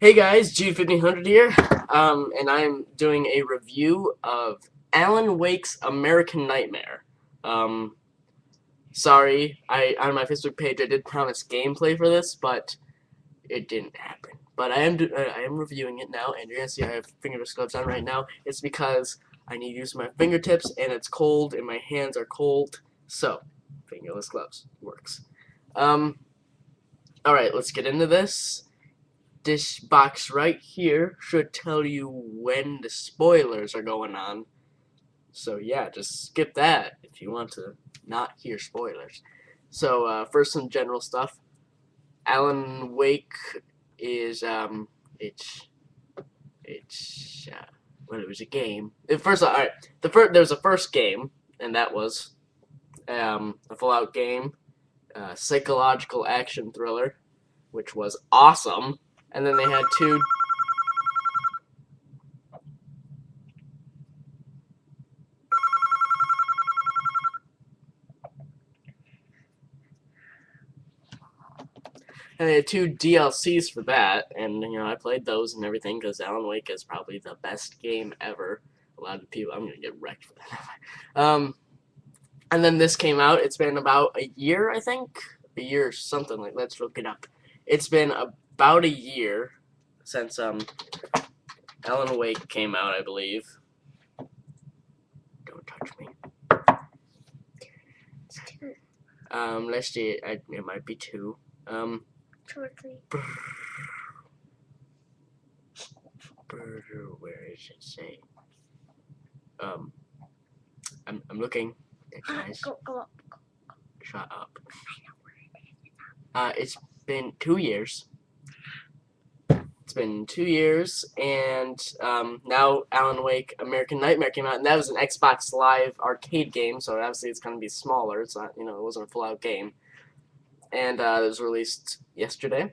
Hey guys, G1500 here, and I'm doing a review of Alan Wake's American Nightmare. Um, Sorry, on my Facebook page I did promise gameplay for this, but it didn't happen. But I am reviewing it now, and you're gonna see I have fingerless gloves on right now. It's because I need to use my fingertips, and it's cold, and my hands are cold, so fingerless gloves works. Um, all right, let's get into this. This box right here should tell you when the spoilers are going on. So yeah, just skip that if you want to not hear spoilers. So first, some general stuff. Alan Wake is it's well, it was a game. First, all right, there was a first game, and that was a Fallout game, psychological action thriller, which was awesome. And then they had two. And they had two DLCs for that, and I played those and everything because Alan Wake is probably the best game ever. A lot of people, I'm gonna get wrecked for that. And then this came out. It's been about a year, I think, a year or something like. Let's look it up. It's been about a year since Alan Wake came out, I believe. Don't touch me. Let's see. It might be two. 2 or 3. Where is it say? I'm looking. Guys, Go up. shut up. It's been 2 years. It's been 2 years, and now Alan Wake American Nightmare came out, and that was an Xbox Live arcade game, so obviously it's going to be smaller. It's not, it wasn't a full-out game. And it was released yesterday,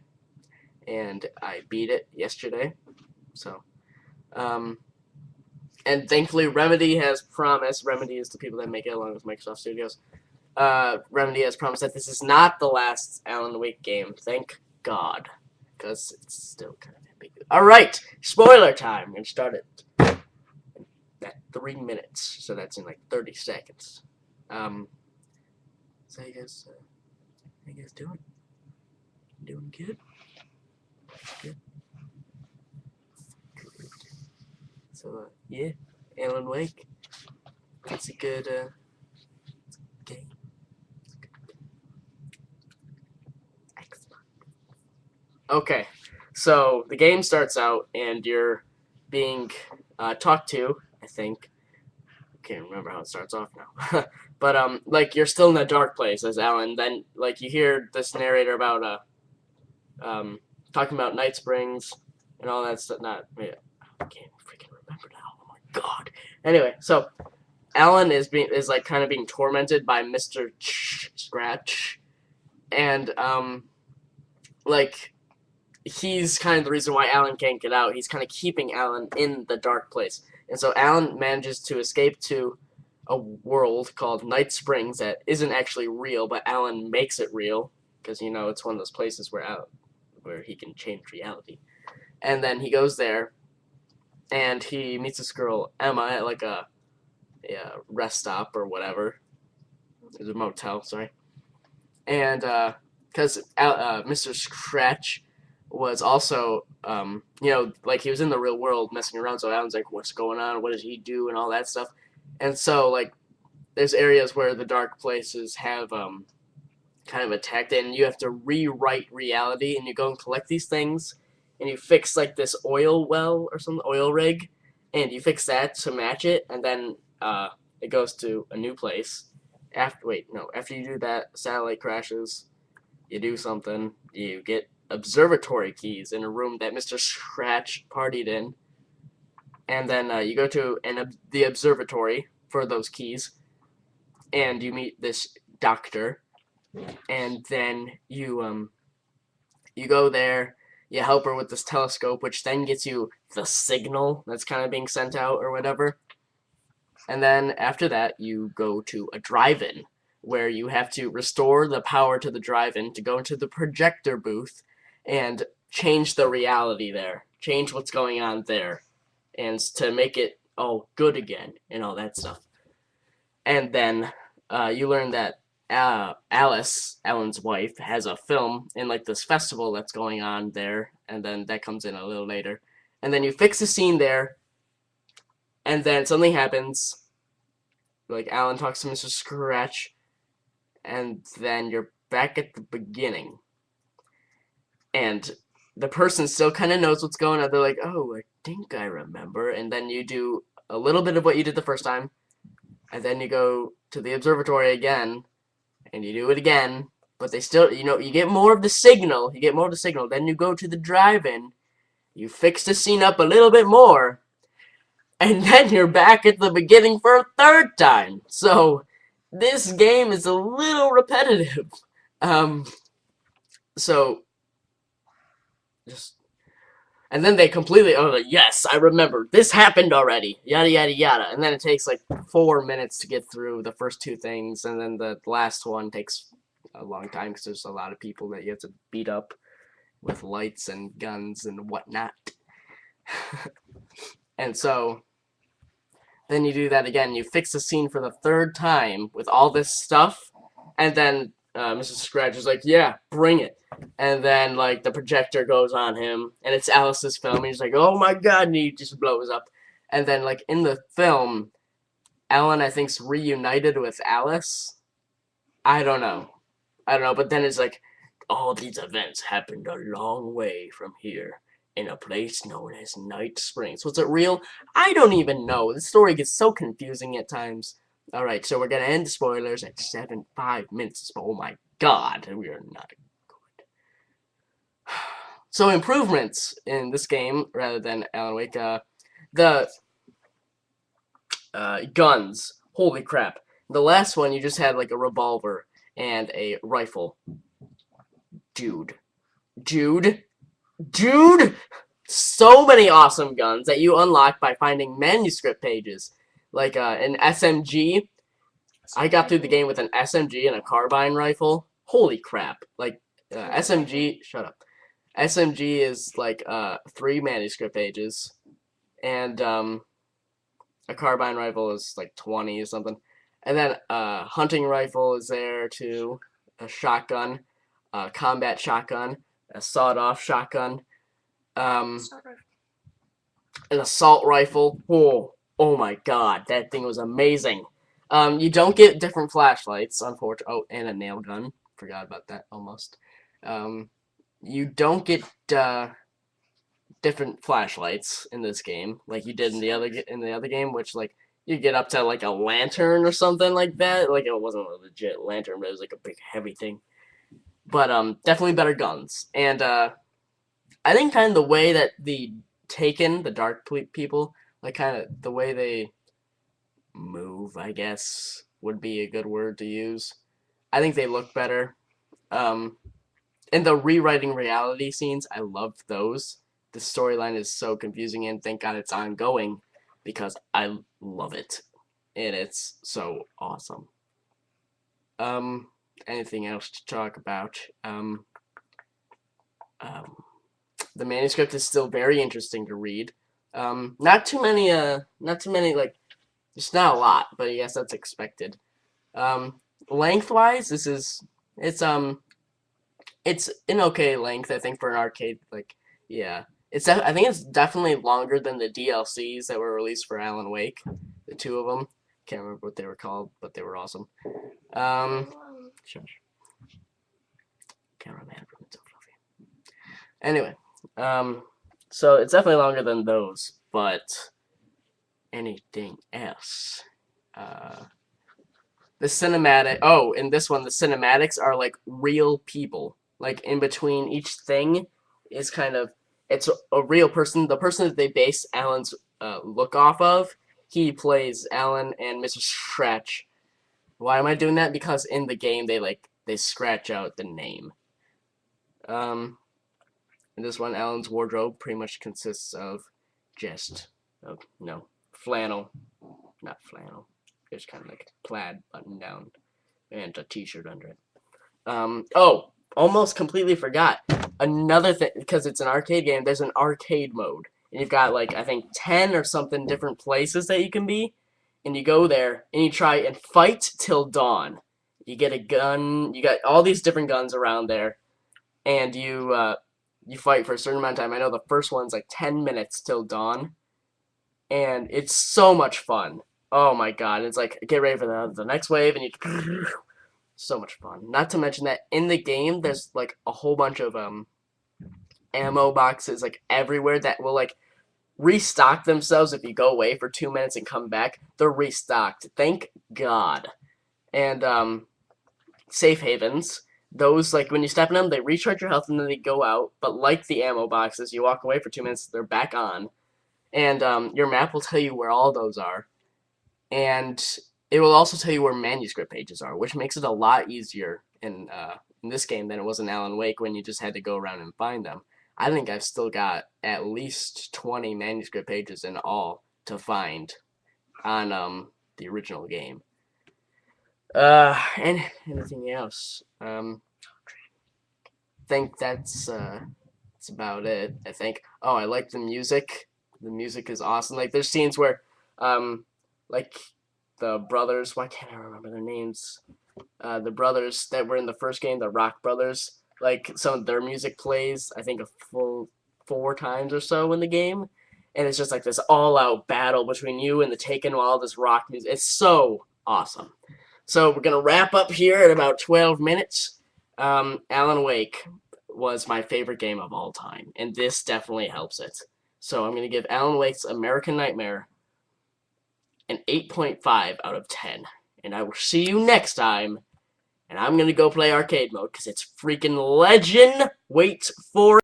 and I beat it yesterday. So, and thankfully Remedy has promised, Remedy is the people that make it along with Microsoft Studios, Remedy has promised that this is not the last Alan Wake game. Thank God, because it's still kind of ambiguous. Alright, spoiler time. We're going to start at 3 minutes, so that's in like 30 seconds. So I guess, how you guys doing? Doing good? Good. So, yeah, Alan Wake. It's a good game. Okay, so the game starts out, and you're being talked to, I think. I can't remember how it starts off now. But, like, you're still in a dark place as Alan. Then, like, you hear this narrator about, talking about Night Springs and all that stuff. Wait, I can't freaking remember now. Oh my god. Anyway, so Alan is like kind of being tormented by Mr. Scratch, and like he's kind of the reason why Alan can't get out. He's kind of keeping Alan in the dark place, and so Alan manages to escape to a world called Night Springs that isn't actually real, but Alan makes it real because it's one of those places where he can change reality. And then he goes there, and he meets this girl Emma at like a rest stop or whatever. It's a motel, sorry. And because Mr. Scratch was also, like he was in the real world messing around, so Alan's like, what's going on? What does he do? And all that stuff. And so, like, there's areas where the dark places have kind of attacked it, and you have to rewrite reality, and you go and collect these things, and you fix, like, this oil well or some oil rig, and you fix that to match it, and then it goes to a new place. After you do that, satellite crashes, you do something, you get observatory keys in a room that Mr. Scratch partied in, and then you go to the observatory for those keys, and you meet this doctor, and then you go there, you help her with this telescope, which then gets you the signal that's kind of being sent out or whatever. And then after that, you go to a drive-in where you have to restore the power to the drive-in to go into the projector booth and change the reality there, change what's going on there, and to make it all good again and all that stuff. And then you learn that Alice, Alan's wife, has a film in like this festival that's going on there, and then that comes in a little later. And then you fix the scene there, and then something happens. Like Alan talks to Mr. Scratch, and then you're back at the beginning, and the person still kind of knows what's going on. They're like, "Oh, I think I remember," and then you do a little bit of what you did the first time, and then you go to the observatory again, and you do it again, but they still, you get more of the signal. You get more of the signal. Then you go to the drive-in. You fix the scene up a little bit more, and then you're back at the beginning for a third time. So this game is a little repetitive. Um, so just and then they completely, oh, like, yes, I remember. This happened already. Yada, yada, yada. And then it takes like 4 minutes to get through the first two things, and then the last one takes a long time because there's a lot of people that you have to beat up with lights and guns and whatnot. And so then you do that again. You fix the scene for the third time with all this stuff, and then Mrs. Scratch is like, "Yeah, bring it." And then like the projector goes on him, and it's Alice's film. And he's like, "Oh my god!" And he just blows up. And then like in the film, Alan I think's reunited with Alice. I don't know. I don't know. But then it's like, all these events happened a long way from here, in a place known as Night Springs. Was it real? I don't even know. The story gets so confusing at times. Alright, so we're gonna end spoilers at 5 minutes. Oh my god, we are not good. So improvements in this game, rather than Alan Wake, the guns. Holy crap. The last one, you just had like a revolver and a rifle. Dude. Dude. Dude! So many awesome guns that you unlock by finding manuscript pages. Like an SMG. I got through the game with an SMG and a carbine rifle. Holy crap. Like, SMG... Shut up. SMG is like 3 manuscript pages. And a carbine rifle is like 20 or something. And then a hunting rifle is there too. A shotgun. A combat shotgun. A sawed-off shotgun. Um, an assault rifle. Oh my god, that thing was amazing. You don't get different flashlights, unfortunately. Oh, and a nail gun. Forgot about that almost. You don't get different flashlights in this game, like you did in the other game, which like you get up to like a lantern or something like that. Like it wasn't a legit lantern, but it was like a big heavy thing. But definitely better guns, and I think kind of the way that the Taken, the dark people, like kind of the way they move, I guess, would be a good word to use. I think they look better. Um, and the rewriting reality scenes, I loved those. The storyline is so confusing, and thank God it's ongoing because I love it, and it's so awesome. Anything else to talk about? Um, the manuscript is still very interesting to read. Not too many, like, it's not a lot, but I guess that's expected. Um, Lengthwise, it's, it's an okay length, I think, for an arcade, like, yeah. I think it's definitely longer than the DLCs that were released for Alan Wake, the two of them. Can't remember what they were called, but they were awesome. Shush. Cameraman from Philadelphia. Anyway, so it's definitely longer than those, but anything else? The cinematic. Oh, in this one, the cinematics are like real people. Like in between each thing is kind of it's a real person. The person that they base Alan's look off of, he plays Alan and Mr. Scratch. Why am I doing that? Because in the game they scratch out the name. In this one, Alan's wardrobe pretty much consists of just no flannel, not flannel. It's kind of like plaid button down and a t-shirt under it. Oh, almost completely forgot. Another thing, because it's an arcade game, there's an arcade mode. And you've got, like, I think 10 or something different places that you can be. And you go there, and you try and fight till dawn. You get a gun, you got all these different guns around there. And you fight for a certain amount of time. I know the first one's like 10 minutes till dawn. And it's so much fun. Oh my god. It's like, get ready for the next wave, and you so much fun. Not to mention that in the game, there's like a whole bunch of ammo boxes like everywhere that will like restock themselves if you go away for 2 minutes and come back. They're restocked. Thank God. And safe havens. Those like when you step in them, they recharge your health and then they go out. But like the ammo boxes, you walk away for 2 minutes, they're back on. And your map will tell you where all those are. And it will also tell you where manuscript pages are, which makes it a lot easier in this game than it was in Alan Wake when you just had to go around and find them. I think I've still got at least 20 manuscript pages in all to find on the original game. And anything else? Think that's about it. I think. Oh, I like the music. The music is awesome. Like there's scenes where, like the brothers. Why can't I remember their names? The brothers that were in the first game, the Rock Brothers. Like some of their music plays. I think a full 4 times or so in the game, and it's just like this all-out battle between you and the Taken while all this rock music. It's so awesome. So we're gonna wrap up here at about 12 minutes. Alan Wake was my favorite game of all time, and this definitely helps it. So I'm gonna give Alan Wake's American Nightmare an 8.5 out of 10. And I will see you next time. And I'm gonna go play arcade mode because it's freaking legend. Wait for